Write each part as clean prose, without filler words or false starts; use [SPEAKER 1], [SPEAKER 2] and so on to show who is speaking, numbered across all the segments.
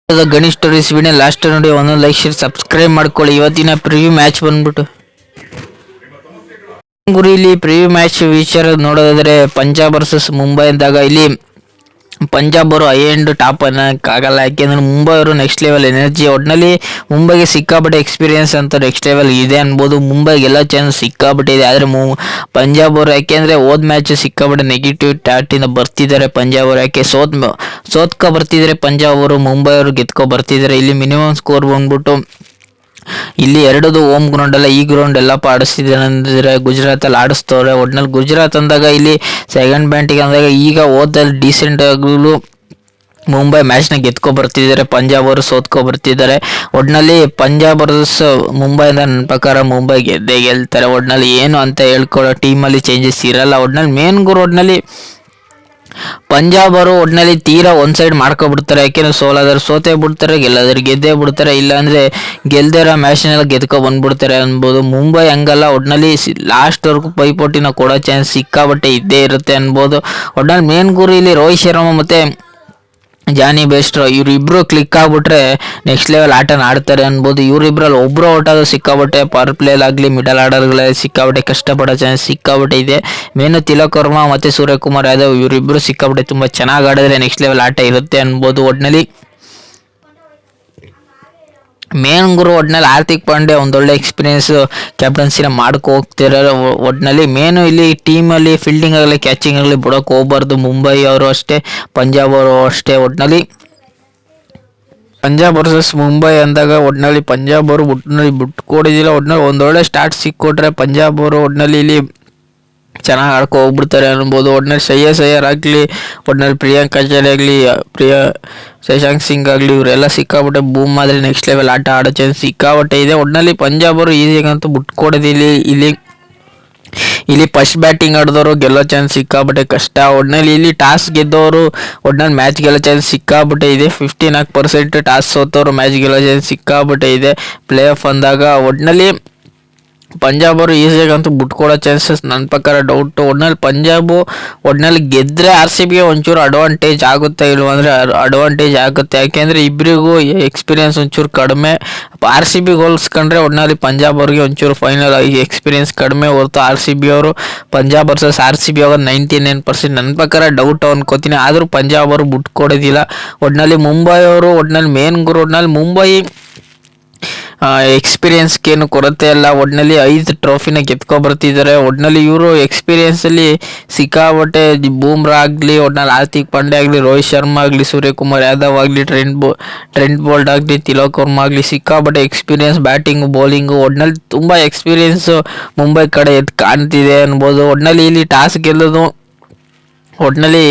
[SPEAKER 1] Ganesh stories video last ನೋಡಿ ಒಂದೊಂದು like share subscribe ಮಾಡ್ಕೊಳ್ಳಿ. ಇವತ್ತಿನ ಪ್ರಿವ್ಯೂ ಮ್ಯಾಚ್ ಬಂದ್ಬಿಟ್ಟು ಗುರು ಇಲ್ಲಿ ಪ್ರಿವ್ಯೂ ಮ್ಯಾಚ್ ವಿಚಾರ ನೋಡೋದಾದ್ರೆ ಪಂಜಾಬ್ ವರ್ಸಸ್ ಮುಂಬೈ ಅಂದಾಗ ಇಲ್ಲಿ ಪಂಜಾಬ್ ಅವರು ಐ ಎಂಡ್ ಟಾಪ್ ಅನ್ನೋಕ್ಕಾಗಲ್ಲ. ಯಾಕೆಂದ್ರೆ ಮುಂಬೈ ಅವರು ನೆಕ್ಸ್ಟ್ ಲೆವೆಲ್ ಎನರ್ಜಿ. ಒಟ್ಟಿನಲ್ಲಿ ಮುಂಬೈಗೆ ಸಿಕ್ಕಾಪಟ್ಟೆ ಎಕ್ಸ್ಪೀರಿಯನ್ಸ್ ಅಂತ ನೆಕ್ಸ್ಟ್ ಲೆವೆಲ್ ಇದೆ ಅನ್ಬೋದು. ಮುಂಬೈಗೆ ಎಲ್ಲ ಚಾನ್ಸ್ ಸಿಕ್ಕಾಪಟ್ಟೆ ಇದೆ. ಆದರೆ ಪಂಜಾಬ್ ಅವರು ಯಾಕೆಂದರೆ ಹೋದ ಮ್ಯಾಚ್ ಸಿಕ್ಕಾಪಟ್ಟೆ ನೆಗೆಟಿವ್ ಟ್ಯಾಟಿಂದ ಬರ್ತಿದ್ದಾರೆ ಪಂಜಾಬ್ ಅವರು. ಯಾಕೆ ಸೋತ್ಕೊ ಬರ್ತಿದ್ದಾರೆ ಪಂಜಾಬ್ ಅವರು, ಮುಂಬೈ ಅವರು ಗೆದ್ಕೊ ಬರ್ತಿದ್ದಾರೆ. ಇಲ್ಲಿ ಮಿನಿಮಮ್ ಸ್ಕೋರ್ ಬಂದ್ಬಿಟ್ಟು ಇಲ್ಲಿ ಎರಡದು ಹೋಮ್ ಗ್ರೌಂಡ್ ಅಲ್ಲ, ಈ ಗ್ರೌಂಡ್ ಎಲ್ಲಪ್ಪ ಆಡಿಸ್ತಿದ್ದಾರೆ ಅಂದರೆ ಗುಜರಾತಲ್ಲಿ ಆಡಿಸ್ತವ್ರೆ. ಒಟ್ನಲ್ಲಿ ಗುಜರಾತ್ ಅಂದಾಗ ಇಲ್ಲಿ ಸೆಕೆಂಡ್ ಬ್ಯಾಟಿಂಗ್ ಅಂದಾಗ ಈಗ ಓದಲ್ಲಿ ಡೀಸೆಂಟ್ ಆಗಲು ಮುಂಬೈ ಮ್ಯಾಚ್ನ ಗೆದ್ಕೊ ಬರ್ತಿದ್ದಾರೆ, ಪಂಜಾಬ್ ಅವರು ಸೋತ್ಕೊ ಬರ್ತಿದ್ದಾರೆ. ಒಟ್ನಲ್ಲಿ ಪಂಜಾಬ್ ವರ್ಸಸ್ ಮುಂಬೈ ಅಂತ ನನ್ನ ಪ್ರಕಾರ ಮುಂಬೈ ಗೆದ್ದೇ ಗೆಲ್ತಾರೆ. ಒಟ್ನಲ್ಲಿ ಏನು ಅಂತ ಹೇಳ್ಕೊಳ್ಳೋ ಟೀಮಲ್ಲಿ ಚೇಂಜಸ್ ಇರಲ್ಲ. ಒಟ್ನಲ್ಲಿ ಮೇನ್ ಗುರು ಒಟ್ನಲ್ಲಿ ಪಂಜಾಬ್ ಅವರು ಒಟ್ಟಿನಲ್ಲಿ ತೀರಾ ಒಂದು ಸೈಡ್ ಮಾಡ್ಕೊಬಿಡ್ತಾರೆ. ಯಾಕೆಂದ್ರೆ ಸೋಲಾದ್ರೆ ಸೋತೇ ಬಿಡ್ತಾರೆ, ಗೆಲ್ಲೋದ್ರೆ ಗೆದ್ದೇ ಬಿಡ್ತಾರೆ, ಇಲ್ಲಾಂದರೆ ಗೆಲ್ದಿರೋ ಮ್ಯಾಚ್ನೆಲ್ಲ ಗೆದ್ಕೊ ಬಂದ್ಬಿಡ್ತಾರೆ ಅನ್ಬೋದು. ಮುಂಬೈ ಹಂಗಲ್ಲ, ಒಟ್ಟಿನಲ್ಲಿ ಲಾಸ್ಟ್ವರೆಗೂ ಪೈಪೋಟಿನ ಕೊಡೋ ಚಾನ್ಸ್ ಸಿಕ್ಕಾಬಟ್ಟೆ ಇದ್ದೇ ಇರುತ್ತೆ ಅನ್ಬೋದು. ಒಟ್ಟಿನಲ್ಲಿ ಮೇನ್ ಗುರು ಇಲ್ಲಿ ರೋಹಿತ್ ಶರ್ಮಾ ಮತ್ತು ಜಾನಿ ಬೇಸ್ಟ್ರೋ ಇವರಿಬ್ಬರು ಕ್ಲಿಕ್ ಆಗಿಬಿಟ್ರೆ ನೆಕ್ಸ್ಟ್ ಲೆವೆಲ್ ಆಟನ ಆಡ್ತಾರೆ ಅನ್ಬೋದು. ಇವರಿಬ್ಬರಲ್ಲಿ ಒಬ್ಬರು ಔಟ್ ಆಗೋದು ಸಿಕ್ಕಾಬಟ್ಟೆ ಪವರ್ ಪ್ಲೇಲಾಗಲಿ ಮಿಡಲ್ ಆರ್ಡರ್ಗಳಲ್ಲಿ ಸಿಕ್ಕಾಬಟ್ಟೆ ಕಷ್ಟಪಡೋ ಚಾನ್ಸ್ ಸಿಕ್ಕಾಬಟ್ಟೆ ಇದೆ. ಮೇನು ತಿಲಕ್ ವರ್ಮಾ ಮತ್ತು ಸೂರ್ಯಕುಮಾರ್ ಯಾದವ್ ಇವರಿಬ್ಬರು ಸಿಕ್ಕಾಬಟ್ಟೆ ತುಂಬ ಚೆನ್ನಾಗಿ ಆಡಿದ್ರೆ ನೆಕ್ಸ್ಟ್ ಲೆವೆಲ್ ಆಟ ಇರುತ್ತೆ ಅನ್ಬೋದು. ಒಟ್ಟಿನಲ್ಲಿ ಮೇನ್ ಗುರು ಒಟ್ಟಿನಲ್ಲಿ ಹಾರ್ದಿಕ್ ಪಾಂಡ್ಯ ಒಂದೊಳ್ಳೆ ಎಕ್ಸ್ಪೀರಿಯನ್ಸ್ ಕ್ಯಾಪ್ಟನ್ಸಿನ ಮಾಡ್ಕೊ ಹೋಗ್ತಿರೋ. ಒಟ್ಟಿನಲ್ಲಿ ಮೇನು ಇಲ್ಲಿ ಟೀಮಲ್ಲಿ ಫೀಲ್ಡಿಂಗ್ ಆಗಲಿ ಕ್ಯಾಚಿಂಗ್ ಆಗಲಿ ಬಿಡೋಕೆ ಹೋಗ್ಬಾರ್ದು. ಮುಂಬೈ ಅವರು ಅಷ್ಟೇ, ಪಂಜಾಬ್ ಅವರು ಅಷ್ಟೇ. ಒಟ್ಟಿನಲ್ಲಿ ಪಂಜಾಬ್ ವರ್ಸಸ್ ಮುಂಬೈ ಅಂದಾಗ ಒಟ್ಟಿನಲ್ಲಿ ಪಂಜಾಬ್ ಅವರು ಬಿಟ್ಕೊಡಿದಿಲ್ಲ. ಒಟ್ಟಿನಲ್ಲಿ ಒಂದೊಳ್ಳೆ ಸ್ಟಾರ್ಟ್ ಸಿಕ್ಕೊಟ್ರೆ ಪಂಜಾಬ್ ಅವರು ಒಟ್ಟಿನಲ್ಲಿ ಇಲ್ಲಿ ಚೆನ್ನಾಗಿ ಆಡ್ಕೊ ಹೋಗ್ಬಿಡ್ತಾರೆ ಅನ್ಬೋದು. ಒಟ್ಟಿನಲ್ಲಿ ಶ್ರೇಯಸ್ ಅಯ್ಯರ್ ಆಗಲಿ, ಒಟ್ಟಿನಲ್ಲಿ ಪ್ರಿಯಾಂಕ್ ಆಚಾರ್ಯ ಆಗಲಿ, ಶಶಾಂಕ್ ಸಿಂಗ್ ಆಗಲಿ ಇವರೆಲ್ಲ ಸಿಕ್ಕಾಬಿಟ್ಟೆ ಬೂಮ್ ಆದರೆ ನೆಕ್ಸ್ಟ್ ಲೆವೆಲ್ ಆಟ ಆಡೋ ಚಾನ್ಸ್ ಸಿಕ್ಕಾಬಿಟ್ಟೆ ಇದೆ. ಒಟ್ಟಿನಲ್ಲಿ ಪಂಜಾಬ್ ಅವರು ಈಸಿಯಾಗಂತೂ ಬಿಟ್ಕೊಡೋದಿಲ್ಲ. ಇಲ್ಲಿ ಫಸ್ಟ್ ಬ್ಯಾಟಿಂಗ್ ಆಡಿದವರು ಗೆಲ್ಲೋ ಚಾನ್ಸ್ ಸಿಕ್ಕಾಬಿಟ್ಟೆ ಕಷ್ಟ. ಒಟ್ಟಿನಲ್ಲಿ ಇಲ್ಲಿ ಟಾಸ್ ಗೆದ್ದವರು ಒಟ್ಟಿನಲ್ಲಿ ಮ್ಯಾಚ್ ಗೆಲ್ಲೋ ಚಾನ್ಸ್ ಸಿಕ್ಕಾಬಿಟ್ಟೆ ಇದೆ. 54% ಟಾಸ್ ಸೋತವರು ಮ್ಯಾಚ್ ಗೆಲ್ಲೋ ಚಾನ್ಸ್ ಸಿಕ್ಕಾಬಿಟ್ಟೆ ಇದೆ ಪ್ಲೇ ಆಫ್ ಅಂದಾಗ. ಒಟ್ಟಿನಲ್ಲಿ ಪಂಜಾಬ್ ಅವರು ಈಸಿಯಾಗಂತೂ ಬಿಟ್ಕೊಡೋ ಚಾನ್ಸಸ್ ನನ್ನ ಪ್ರಕಾರ ಡೌಟು. ಒಟ್ಟಿನಲ್ಲಿ ಪಂಜಾಬು ಒಟ್ಟಿನಲ್ಲಿ ಗೆದ್ದರೆ ಆರ್ ಸಿ ಬಿಗೆ ಒಂಚೂರು ಅಡ್ವಾಂಟೇಜ್ ಆಗುತ್ತೆ, ಇಲ್ವಂದರೆ ಅಡ್ವಾಂಟೇಜ್ ಆಗುತ್ತೆ. ಯಾಕೆಂದರೆ ಇಬ್ಬರಿಗೂ ಎಕ್ಸ್ಪೀರಿಯನ್ಸ್ ಒಂಚೂರು ಕಡಿಮೆ. ಆರ್ ಸಿ ಬಿಗೆ ಹೋಲಿಸ್ಕೊಂಡ್ರೆ ಒಟ್ಟಿನಲ್ಲಿ ಪಂಜಾಬ್ ಅವ್ರಿಗೆ ಒಂಚೂರು ಫೈನಲ್ ಆಗಿ ಎಕ್ಸ್ಪೀರಿಯನ್ಸ್ ಕಡಿಮೆ ಹೊರತು ಆರ್ ಸಿ ಬಿ ಅವರು Punjab versus R C B ಆಗೋದು 99% ನನ್ನ ಪ್ರಕಾರ ಡೌಟ್ ಅನ್ಕೋತೀನಿ. ಆದರೂ ಪಂಜಾಬ್ ಅವರು ಬಿಟ್ಕೊಡೋದಿಲ್ಲ. ಒಟ್ಟಿನಲ್ಲಿ ಮುಂಬೈ ಅವರು ಒಟ್ಟಿನಲ್ಲಿ ಮೇನ್ ಗುರು ಒಟ್ಟಿನಲ್ಲಿ ಮುಂಬೈ ಎಕ್ಸ್ಪೀರಿಯನ್ಸ್ಗೇನು ಕೊರತೆ ಇಲ್ಲ. ಒಟ್ಟಿನಲ್ಲಿ 5 ಟ್ರೋಫಿನ ಗೆದ್ಕೊಬರ್ತಿದ್ದಾರೆ. ಒಟ್ಟಿನಲ್ಲಿ ಇವರು ಎಕ್ಸ್ಪೀರಿಯನ್ಸಲ್ಲಿ ಸಿಕ್ಕಾಬಟ್ಟೆ ಬೂಮ್ರಾ ಆಗಲಿ, ಒಟ್ಟಿನಲ್ಲಿ ಹಾರ್ದಿಕ್ ಪಾಂಡ್ಯ ಆಗಲಿ, ರೋಹಿತ್ ಶರ್ಮಾ ಆಗಲಿ, ಸೂರ್ಯಕುಮಾರ್ ಯಾದವ್ ಆಗಲಿ, ಟ್ರೆಂಟ್ ಬೋಲ್ಟ್ ಆಗಲಿ, ತಿಲಕ್ ವರ್ಮಾ ಆಗಲಿ ಸಿಕ್ಕಾಬಟ್ಟೆ ಎಕ್ಸ್ಪೀರಿಯನ್ಸ್ ಬ್ಯಾಟಿಂಗು ಬೌಲಿಂಗು ಒಟ್ಟಿನಲ್ಲಿ ತುಂಬ ಎಕ್ಸ್ಪೀರಿಯನ್ಸು ಮುಂಬೈ ಕಡೆ ಎದ್ದು ಕಾಣ್ತಿದೆ ಅನ್ಬೋದು. ಒಟ್ಟಿನಲ್ಲಿ ಇಲ್ಲಿ ಟಾಸ್ ಗೆಲ್ಲೋದು ಒಟ್ಟಿನಲ್ಲಿ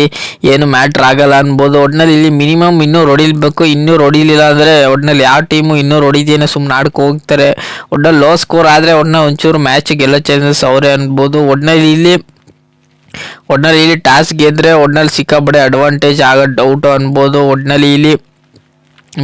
[SPEAKER 1] ಏನು ಮ್ಯಾಟ್ರ್ ಆಗಲ್ಲ ಅನ್ಬೋದು. ಒಟ್ಟಿನಲ್ಲಿ ಇಲ್ಲಿ ಮಿನಿಮಮ್ ಇನ್ನೂರು ಹೊಡಿಬೇಕು. ಇನ್ನೂರು ಹೊಡಿಲಿಲ್ಲ ಅಂದರೆ ಒಟ್ಟಿನಲ್ಲಿ ಯಾವ ಟೀಮು ಇನ್ನೂರು ಹೊಡಿದೇನೆ ಸುಮ್ಮನೆ ಆಡ್ಕೊ ಹೋಗ್ತಾರೆ. ಒಟ್ಟಿನಲ್ಲಿ ಲೋ ಸ್ಕೋರ್ ಆದರೆ ಒಟ್ಟಿನಲ್ಲಿ ಒಂಚೂರು ಮ್ಯಾಚ್ ಗೆಲ್ಲೋ ಚಾನ್ಸಸ್ ಅವರೇ ಅನ್ಬೋದು. ಒಟ್ಟಿನಲ್ಲಿ ಇಲ್ಲಿ ಟಾಸ್ ಗೆದ್ದರೆ ಒಟ್ಟಿನಲ್ಲಿ ಸಿಕ್ಕಾಪಟ್ಟೆ ಅಡ್ವಾಂಟೇಜ್ ಆಗೋ ಡೌಟು ಅನ್ಬೋದು. ಒಟ್ಟಿನಲ್ಲಿ ಇಲ್ಲಿ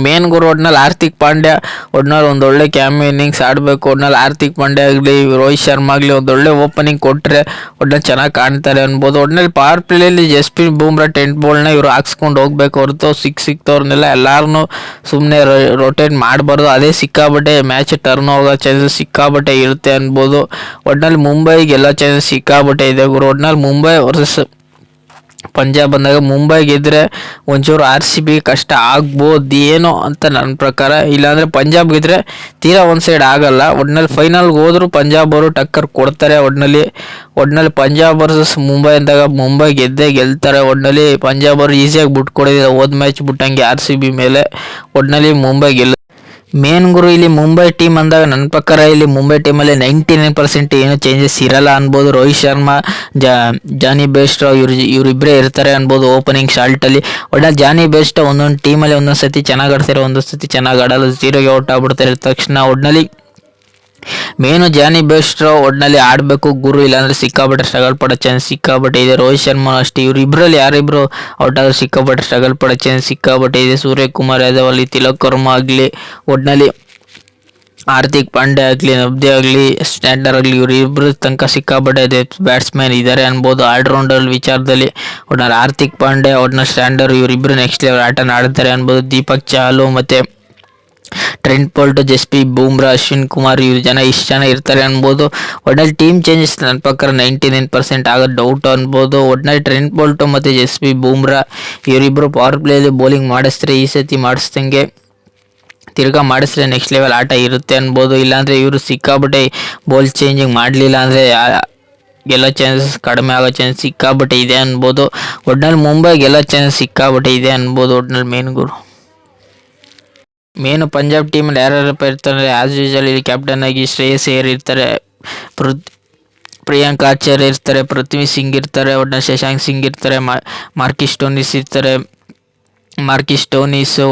[SPEAKER 1] ಮೇನ್ ಗುರು ಒಟ್ಟಿನಲ್ಲಿ ಹಾರ್ದಿಕ್ ಪಾಂಡ್ಯ ಒಟ್ಟಿನಲ್ಲಿ ಒಂದೊಳ್ಳೆ ಕ್ಯಾಮ್ಯೋ ಇನ್ನಿಂಗ್ಸ್ ಆಡಬೇಕು. ಒಟ್ಟಿನಲ್ಲಿ ಹಾರ್ದಿಕ್ ಪಾಂಡ್ಯ ಆಗಲಿ, ರೋಹಿತ್ ಶರ್ಮಾ ಆಗಲಿ ಒಂದೊಳ್ಳೆ ಓಪನಿಂಗ್ ಕೊಟ್ಟರೆ ಒಟ್ಟಿನಲ್ಲಿ ಚೆನ್ನಾಗಿ ಕಾಣ್ತಾರೆ ಅನ್ಬೋದು. ಒಟ್ಟಿನಲ್ಲಿ ಪವರ್ ಪ್ಲೇಯಲ್ಲಿ ಜಸ್ಪ್ರೀತ್ ಬೂಮ್ರಾ, ಟ್ರೆಂಟ್ ಬೋಲ್ಟ್ನ ಇವರು ಹಾಕ್ಸ್ಕೊಂಡು ಹೋಗ್ಬೇಕು ಹೊರತು ಸಿಕ್ತವ್ರನ್ನೆಲ್ಲ ಎಲ್ಲರೂ ಸುಮ್ಮನೆ ರೊಟೇಟ್ ಮಾಡಬಾರ್ದು. ಅದೇ ಸಿಕ್ಕಾಬಟ್ಟೆ ಮ್ಯಾಚ್ ಟರ್ನ್ ಹೋಗೋ ಚಾನ್ಸಸ್ ಸಿಕ್ಕಾಬಟ್ಟೆ ಇರುತ್ತೆ ಅನ್ಬೋದು. ಒಟ್ಟಿನಲ್ಲಿ ಮುಂಬೈಗೆ ಎಲ್ಲ ಚಾನ್ಸಸ್ ಸಿಕ್ಕಾಬಟ್ಟೆ ಇದೆ ಗುರು. ಒಟ್ಟಿನಲ್ಲಿ ಮುಂಬೈ ವರ್ಸಸ್ ಪಂಜಾಬ್ ಬಂದಾಗ ಮುಂಬೈ ಗೆದ್ದರೆ ಒಂಚೂರು ಆರ್ ಸಿ ಬಿ ಕಷ್ಟ ಆಗ್ಬೋದು ಏನೋ ಅಂತ ನನ್ನ ಪ್ರಕಾರ. ಇಲ್ಲಾಂದರೆ ಪಂಜಾಬ್ ಗೆದ್ದರೆ ತೀರಾ ಒಂದು ಸೈಡ್ ಆಗಲ್ಲ. ಒಟ್ಟಿನಲ್ಲಿ ಫೈನಲ್ಗೆ ಹೋದರೂ ಪಂಜಾಬ್ ಅವರು ಟಕ್ಕರ್ ಕೊಡ್ತಾರೆ. ಒಟ್ಟಿನಲ್ಲಿ ಪಂಜಾಬ್ ವರ್ಸಸ್ ಮುಂಬೈ ಅಂದಾಗ ಮುಂಬೈ ಗೆದ್ದೇ ಗೆಲ್ತಾರೆ. ಒಟ್ಟಿನಲ್ಲಿ ಪಂಜಾಬ್ ಅವರು ಈಸಿಯಾಗಿ ಬಿಟ್ಕೊಡಿದ್ದಾರೆ ಹೋದ ಮ್ಯಾಚ್ ಬಿಟ್ಟಂಗೆ ಆರ್ ಸಿ ಬಿ ಮೇಲೆ. ಒಟ್ಟಿನಲ್ಲಿ ಮುಂಬೈ ಮೇನ್ ಗುರು ಇಲ್ಲಿ ಮುಂಬೈ ಟೀಮ್ ಅಂದಾಗ ನನ್ನ ಪ್ರಕಾರ ಇಲ್ಲಿ ಮುಂಬೈ ಟೀಮಲ್ಲಿ 99% ಏನು ಚೇಂಜಸ್ ಇರಲ್ಲ ಅನ್ಬೋದು. ರೋಹಿತ್ ಶರ್ಮಾ, ಜಾನಿ ಬೇಸ್ಟ್ರೋ ಇವರಿಬ್ಬರೇ ಇರ್ತಾರೆ ಅನ್ಬೋದು ಓಪನಿಂಗ್ ಶಾಲ್ಟಲ್ಲಿ. ಒಟ್ಟಿನಲ್ಲಿ ಜಾನಿ ಬೇಸ್ಟೋ ಒಂದೊಂದು ಟೀಮಲ್ಲಿ ಒಂದೊಂದು ಸತಿ ಚೆನ್ನಾಗಿ ಆಡ್ತಾರೆ, ಒಂದೊಂದು ಸತಿ ಚೆನ್ನಾಗಿ ಆಡಲ್ಲ, 0ಗೆ ಔಟ್ ಆಗ್ಬಿಡ್ತಾರೆ ತಕ್ಷಣ. ಒಟ್ಟಿನಲ್ಲಿ ಮೇನು ಜಾನಿ ಬೇಸ್ಟ್ರೋ ಒಟ್ಟಿನಲ್ಲಿ ಆಡಬೇಕು ಗುರು, ಇಲ್ಲಾಂದರೆ ಸಿಕ್ಕಾಪಟ್ಟೆ ಸ್ಟ್ರಗಲ್ ಪಡೋ ಚಾನ್ಸ್ ಸಿಕ್ಕಾಪಟ್ಟೆ ಇದೆ. ರೋಹಿತ್ ಶರ್ಮಾ ಅಷ್ಟೇ, ಇವರಿಬ್ಬರಲ್ಲಿ ಯಾರಿಬ್ಬರು ಔಟ್ ಆದರೂ ಸಿಕ್ಕಾಪಟ್ಟೆ ಸ್ಟ್ರಗಲ್ ಪಡೋ ಚಾನ್ಸ್ ಸಿಕ್ಕಾಪಟ್ಟೆ ಇದೆ. ಸೂರ್ಯಕುಮಾರ್ ಯಾದವ್ ಅಲ್ಲಿ, ತಿಲಕ್ ವರ್ಮಾ ಆಗಲಿ ಒಟ್ಟಿನಲ್ಲಿ ಹಾರ್ದಿಕ್ ಪಾಂಡ್ಯ ಆಗಲಿ, ನಬ್ದೆ ಆಗಲಿ, ಸ್ಟ್ಯಾಂಡರ್ ಆಗಲಿ, ಇವರು ಇಬ್ಬರು ತನಕ ಸಿಕ್ಕಾಪಟ್ಟೆ ಬ್ಯಾಟ್ಸ್ಮನ್ ಇದ್ದಾರೆ ಅನ್ಬೋದು ಆಲ್ರೌಂಡರ್ ವಿಚಾರದಲ್ಲಿ. ಒಟ್ನಲ್ಲಿ ಹಾರ್ದಿಕ್ ಪಾಂಡ್ಯ, ಒಟ್ನಲ್ಲಿ ಸ್ಟ್ಯಾಂಡರ್ ಇವರಿಬ್ಬರು ನೆಕ್ಸ್ಟ್ ಲೆವೆಲ್ ಆಟನ ಆಡ್ತಾರೆ ಅನ್ಬೋದು. ದೀಪಕ್ ಚಾಹಲ್ ಮತ್ತು ಟ್ರೆಂಟ್ ಬೋಲ್ಟ್, ಜಸ್ಪ್ರೀತ್ ಬೂಮ್ರಾ, ಅಶ್ವಿನ್ ಕುಮಾರ್ ಇಷ್ಟು ಜನ ಇರ್ತಾರೆ ಅನ್ಬೋದು. ಒಟ್ನಲ್ಲಿ ಟೀಮ್ ಚೇಂಜಸ್ ನನ್ನ ಪ್ರಕಾರ 99% ಆಗೋದು ಡೌಟ್ ಅನ್ಬೋದು. ಒಟ್ನಲ್ಲಿ ಟ್ರೆಂಟ್ ಬೋಲ್ಟು ಮತ್ತು ಜಸ್ಪ್ರೀತ್ ಬೂಮ್ರಾ ಇವರಿಬ್ಬರು ಪವರ್ ಪ್ಲೇಯಲ್ಲಿ ಬೌಲಿಂಗ್ ಮಾಡಿಸಿದ್ರೆ ಈ ಸತಿ ಮಾಡಿಸ್ದಂಗೆ ತಿರ್ಗಾ ಮಾಡಿಸಿದ್ರೆ ನೆಕ್ಸ್ಟ್ ಲೆವೆಲ್ ಆಟ ಇರುತ್ತೆ ಅನ್ಬೋದು. ಇಲ್ಲಾಂದರೆ ಇವರು ಸಿಕ್ಕಾಬಿಟ್ಟೆ ಬಾಲ್ ಚೇಂಜಿಂಗ್ ಮಾಡಲಿಲ್ಲ ಅಂದರೆ ಗೆಲ್ಲೋ ಚಾನ್ಸಸ್ ಕಡಿಮೆ ಆಗೋ ಚಾನ್ಸ್ ಸಿಕ್ಕಾಬಿಟ್ಟೆ ಇದೆ ಅನ್ಬೋದು. ಒಟ್ನಲ್ಲಿ ಮುಂಬೈ ಗೆಲ್ಲೋ ಚಾನ್ಸ್ ಸಿಕ್ಕಾಬಿಟ್ಟೆ ಇದೆ ಅನ್ಬೋದು. ಒಟ್ನಲ್ಲಿ ಮೇನು ಪಂಜಾಬ್ ಟೀಮಲ್ಲಿ ಯಾರ್ಯಾರಪ್ಪ ಇರ್ತಾರೆ ಆ್ಯಸ್ ಯೂಶಲ್ ಇಲ್ಲಿ ಕ್ಯಾಪ್ಟನ್ ಆಗಿ ಶ್ರೇಯಸ್ ಅಯ್ಯರ್ ಇರ್ತಾರೆ, ಪ್ರಿಯಾಂಕ್ ಆಚಾರ್ಯ ಇರ್ತಾರೆ, ಪೃಥ್ವಿ ಸಿಂಗ್ ಇರ್ತಾರೆ, ಒಟ್ನಲ್ಲಿ ಶಶಾಂಕ್ ಸಿಂಗ್ ಇರ್ತಾರೆ, ಮಾರ್ಕಿಸ್ ಸ್ಟೋನಿಸ್ ಇರ್ತಾರೆ.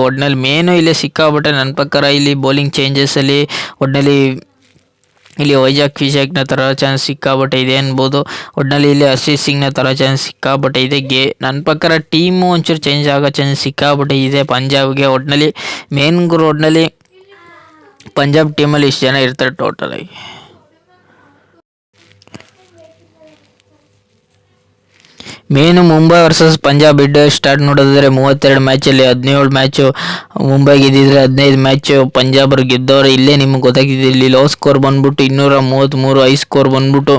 [SPEAKER 1] ಒಟ್ನಲ್ಲಿ ಮೇನು ಇಲ್ಲಿ ಸಿಕ್ಕಾಬಿಟ್ಟೆ ನನ್ನ ಪ್ರಕಾರ ಇಲ್ಲಿ ಬೌಲಿಂಗ್ ಚೇಂಜಸಲ್ಲಿ ಒಟ್ನಲ್ಲಿ ಇಲ್ಲಿ ವಿಜಾಕ್ನ ತರೋ ಚಾನ್ಸ್ ಸಿಕ್ಕಾಬಿಟ್ಟೆ ಇದೆ ಅನ್ಬೋದು. ಒಟ್ನಲ್ಲಿ ಇಲ್ಲಿ ಹರ್ಷೀತ್ ಸಿಂಗ್ನ ತರೋ ಚಾನ್ಸ್ ಸಿಕ್ಕಾಬಿಟ್ಟೆ ಇದೆ. ನನ್ನ ಪ್ರಕಾರ ಟೀಮು ಒಂಚೂರು ಚೇಂಜ್ ಆಗೋ ಚಾನ್ಸ್ ಸಿಕ್ಕಾಬಿಟ್ಟೆ ಇದೆ ಪಂಜಾಬ್ಗೆ. ಒಟ್ನಲ್ಲಿ ಒಟ್ನಲ್ಲಿ ಪಂಜಾಬ್ ಟೀಮಲ್ಲಿ ಇಷ್ಟು ಜನ ಇರ್ತಾರೆ ಟೋಟಲಾಗಿ. Main Mumbai versus Punjab start ನೋಡೋದಾದ್ರೆ 32 ಮ್ಯಾಚಲ್ಲಿ 17 ಮ್ಯಾಚು ಮುಂಬೈ ಗೆದ್ದಿದ್ರೆ, 15 ಮ್ಯಾಚು ಪಂಜಾಬ್ ಅವ್ರು ಗೆದ್ದವ್ರೆ. ಇಲ್ಲೇ ನಿಮ್ಗೆ ಗೊತ್ತಾಗಿದೆ. ಇಲ್ಲಿ ಲೋ ಸ್ಕೋರ್ ಬಂದ್ಬಿಟ್ಟು 233, ಹೈ ಸ್ಕೋರ್ ಬಂದ್ಬಿಟ್ಟು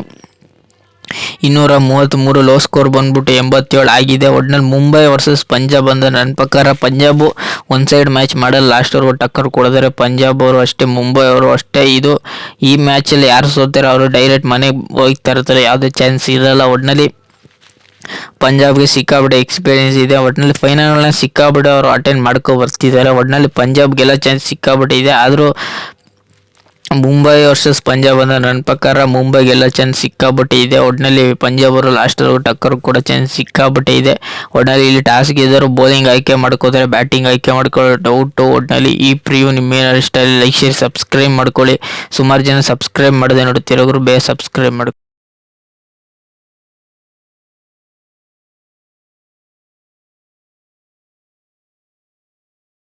[SPEAKER 1] 233, ಲೋ ಸ್ಕೋರ್ ಬಂದ್ಬಿಟ್ಟು 87 ಆಗಿದೆ. ಒಟ್ನಲ್ಲಿ ಮುಂಬೈ ವರ್ಸಸ್ ಪಂಜಾಬ್ ಅಂದ್ರೆ ನನ್ನ ಪ್ರಕಾರ ಪಂಜಾಬು ಒಂದು ಸೈಡ್ ಮ್ಯಾಚ್ ಮಾಡಲ್ಲ, ಲಾಸ್ಟ್ವರೆಗೂ ಟಕ್ಕರ್ ಕೊಡಿದ್ರೆ ಪಂಜಾಬ್ ಅವರು ಅಷ್ಟೇ, ಮುಂಬೈ ಅವರು ಅಷ್ಟೇ. ಈ ಮ್ಯಾಚಲ್ಲಿ ಯಾರು ಸೋತಾರೆ ಅವರು ಡೈರೆಕ್ಟ್ ಮನೆಗೆ ಹೋಗ್ತಾ ಇರ್ತಾರೆ, ಯಾವುದೇ ಚಾನ್ಸ್ ಇರಲ್ಲ. ಒಟ್ನಲ್ಲಿ ಪಂಜಾಬ್ಗೆ ಸಿಕ್ಕಾಬಿಟ್ಟೆ ಎಕ್ಸ್ಪೀರಿಯನ್ಸ್ ಇದೆ. ಒಟ್ನಲ್ಲಿ ಫೈನಲ್ನ ಸಿಕ್ಕಾಬಿಟ್ಟೆ ಅವರು ಅಟೆಂಡ್ ಮಾಡ್ಕೊ ಬರ್ತಿದ್ದಾರೆ. ಒಟ್ನಲ್ಲಿ ಪಂಜಾಬ್ ಗೆಲ್ಲೋ ಚಾನ್ಸ್ ಸಿಕ್ಕಾಬಿಟ್ಟೆ ಇದೆ. ಆದರೂ ಮುಂಬೈ ವರ್ಸಸ್ ಪಂಜಾಬ್ ಅಂದ್ರೆ ನನ್ನ ಪ್ರಕಾರ ಮುಂಬೈ ಗೆಲ್ಲೋ ಚಾನ್ಸ್ ಸಿಕ್ಕಾಬಿಟ್ಟೆ ಇದೆ. ಒಟ್ನಲ್ಲಿ ಪಂಜಾಬ್ ಅವರು ಲಾಸ್ಟಲ್ಲಿ ಟಕ್ಕರ್ ಕೊಡೋ ಚಾನ್ಸ್ ಸಿಕ್ಕಾಬಿಟ್ಟೆ ಇದೆ. ಒಟ್ನಲ್ಲಿ ಇಲ್ಲಿ ಟಾಸ್ ಗೆದ್ದರು ಬೌಲಿಂಗ್ ಆಯ್ಕೆ ಮಾಡ್ಕೋತಾರೆ, ಬ್ಯಾಟಿಂಗ್ ಆಯ್ಕೆ ಮಾಡ್ಕೊಳ್ಳೋ ಡೌಟು. ಒಟ್ನಲ್ಲಿ ಈ ಪ್ರಿವ್ಯೂ ನಿಮ್ಮೇನಾದ್ರು ಇಷ್ಟ ಲೈಕ್, ಶೇರ್, ಸಬ್ಸ್ಕ್ರೈಬ್ ಮಾಡ್ಕೊಳ್ಳಿ. ಸುಮಾರು ಜನ ಸಬ್ಸ್ಕ್ರೈಬ್ ಮಾಡದೆ ನೋಡ್ತಿರೋರು ಬೇಗ ಸಬ್ಸ್ಕ್ರೈಬ್ ಮಾಡ್ಕೊಳ್ಳಿ.